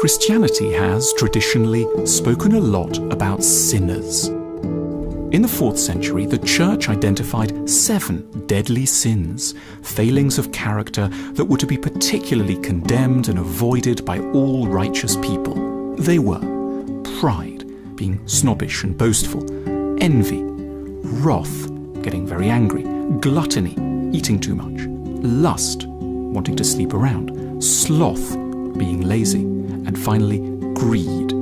Christianity has traditionally spoken a lot about sinners. In the 4th century, the Church identified 7 deadly sins, failings of character that were to be particularly condemned and avoided by all righteous people. They were pride, being snobbish and boastful, envy, wrath, getting very angry, gluttony, eating too much, lust, wanting to sleep around, sloth, being lazy, and finally, greed.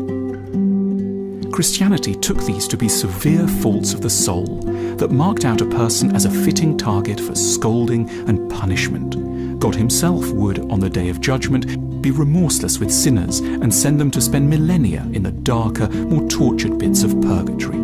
Christianity took these to be severe faults of the soul that marked out a person as a fitting target for scolding and punishment. God himself would, on the day of judgment, be remorseless with sinners and send them to spend millennia in the darker, more tortured bits of purgatory.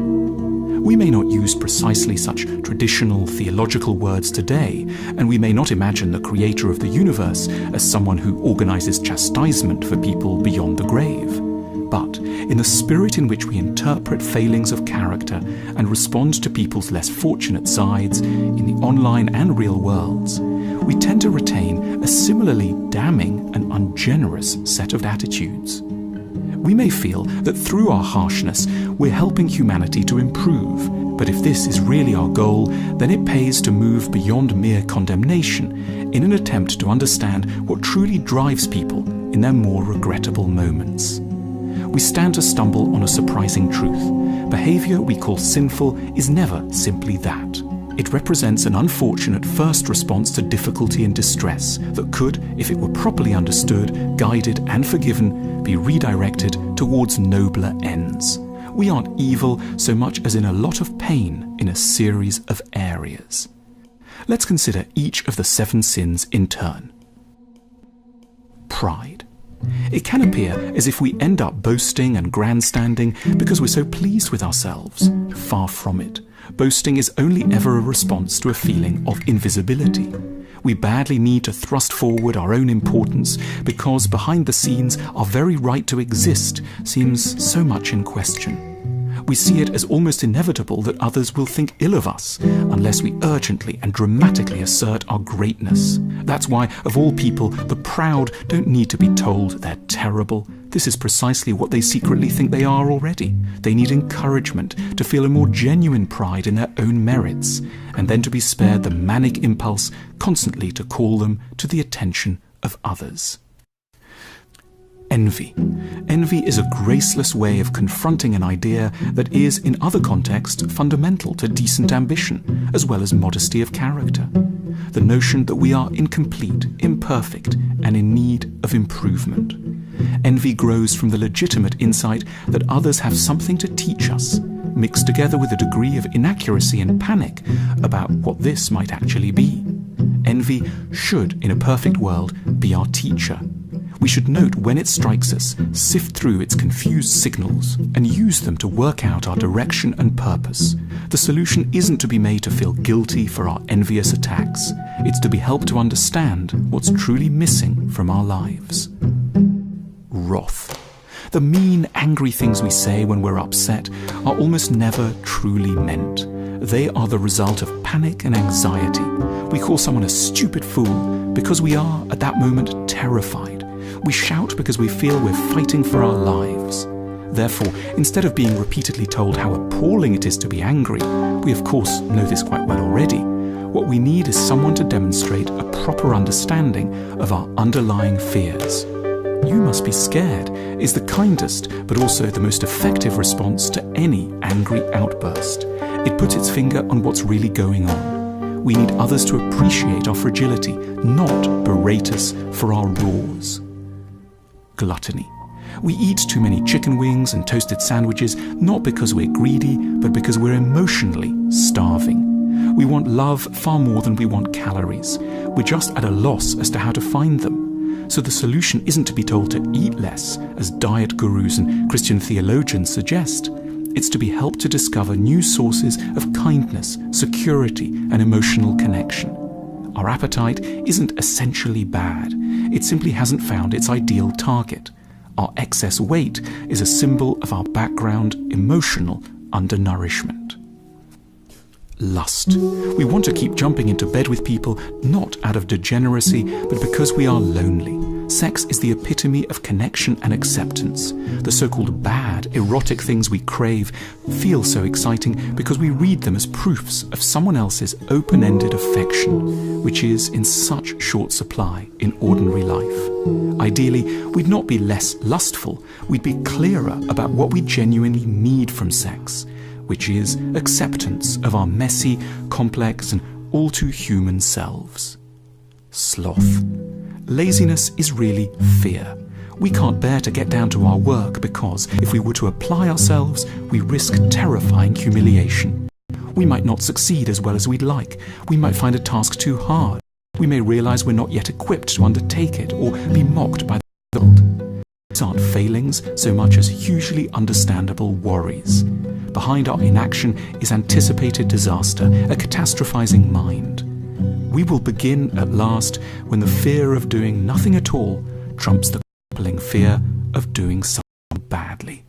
We may not use precisely such traditional theological words today, and we may not imagine the creator of the universe as someone who organizes chastisement for people beyond the grave. But in the spirit in which we interpret failings of character and respond to people's less fortunate sides in the online and real worlds, we tend to retain a similarly damning and ungenerous set of attitudes. We may feel that through our harshness we're helping humanity to improve, but if this is really our goal, then it pays to move beyond mere condemnation in an attempt to understand what truly drives people in their more regrettable moments. We stand to stumble on a surprising truth. Behavior we call sinful is never simply that. It represents an unfortunate first response to difficulty and distress that could, if it were properly understood, guided and forgiven, be redirected towards nobler ends. We aren't evil so much as in a lot of pain in a series of areas. Let's consider each of the 7 sins in turn. Pride. It can appear as if we end up boasting and grandstanding because we're so pleased with ourselves. Far from it. Boasting is only ever a response to a feeling of invisibility. We badly need to thrust forward our own importance because behind the scenes our very right to exist seems so much in question. We see it as almost inevitable that others will think ill of us unless we urgently and dramatically assert our greatness. That's why, of all people, the proud don't need to be told they're terrible. This is precisely what they secretly think they are already. They need encouragement to feel a more genuine pride in their own merits, and then to be spared the manic impulse constantly to call them to the attention of others. Envy. Envy is a graceless way of confronting an idea that is, in other contexts, fundamental to decent ambition, as well as modesty of character. The notion that we are incomplete, imperfect, and in need of improvement. Envy grows from the legitimate insight that others have something to teach us, mixed together with a degree of inaccuracy and panic about what this might actually be. Envy should, in a perfect world, be our teacher. We should note when it strikes us, sift through its confused signals, and use them to work out our direction and purpose. The solution isn't to be made to feel guilty for our envious attacks. It's to be helped to understand what's truly missing from our lives. Wrath. The mean, angry things we say when we're upset are almost never truly meant. They are the result of panic and anxiety. We call someone a stupid fool because we are, at that moment, terrified. We shout because we feel we're fighting for our lives. Therefore, instead of being repeatedly told how appalling it is to be angry, we of course know this quite well already. What we need is someone to demonstrate a proper understanding of our underlying fears. "You must be scared" is the kindest, but also the most effective response to any angry outburst. It puts its finger on what's really going on. We need others to appreciate our fragility, not berate us for our roars. Gluttony. We eat too many chicken wings and toasted sandwiches, not because we're greedy, but because we're emotionally starving. We want love far more than we want calories. We're just at a loss as to how to find them. So the solution isn't to be told to eat less, as diet gurus and Christian theologians suggest. It's to be helped to discover new sources of kindness, security, and emotional connection. Our appetite isn't essentially bad. It simply hasn't found its ideal target. Our excess weight is a symbol of our background emotional undernourishment. Lust. We want to keep jumping into bed with people not out of degeneracy, but because we are lonely. Sex is the epitome of connection and acceptance. The so-called bad, erotic things we crave feel so exciting because we read them as proofs of someone else's open-ended affection, which is in such short supply in ordinary life. Ideally, we'd not be less lustful, we'd be clearer about what we genuinely need from sex, which is acceptance of our messy, complex, and all too human selves. Sloth. Laziness is really fear. We can't bear to get down to our work because if we were to apply ourselves, we risk terrifying humiliation. We might not succeed as well as we'd like. We might find a task too hard. We may realise we're not yet equipped to undertake it or be mocked by the world. These aren't failings so much as hugely understandable worries. Behind our inaction is anticipated disaster, a catastrophizing mind. We will begin at last when the fear of doing nothing at all trumps the crippling fear of doing something badly.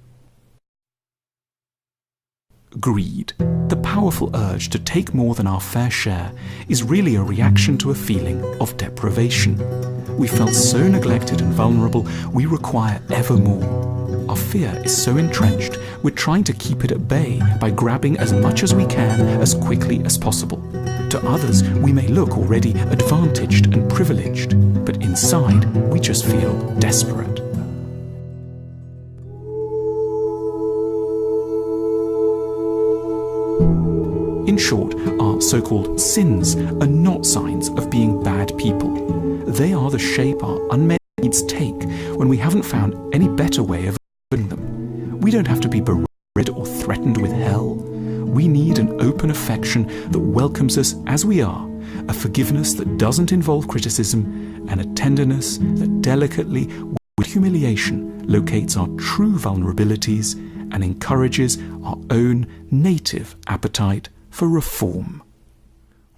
Greed, the powerful urge to take more than our fair share, is really a reaction to a feeling of deprivation. We felt so neglected and vulnerable, we require ever more. Our fear is so entrenched, we're trying to keep it at bay by grabbing as much as we can as quickly as possible. To others, we may look already advantaged and privileged, but inside, we just feel desperate. In short, our so-called sins are not signs of being bad people. They are the shape our unmet needs take when we haven't found any better way of living them. We don't have to be berated or threatened with hell. We need an open affection that welcomes us as we are, a forgiveness that doesn't involve criticism, and a tenderness that delicately, with humiliation, locates our true vulnerabilities and encourages our own native appetite for reform.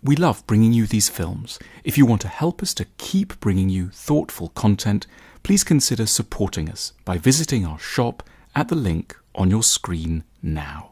We love bringing you these films. If you want to help us to keep bringing you thoughtful content, please consider supporting us by visiting our shop at the link on your screen now.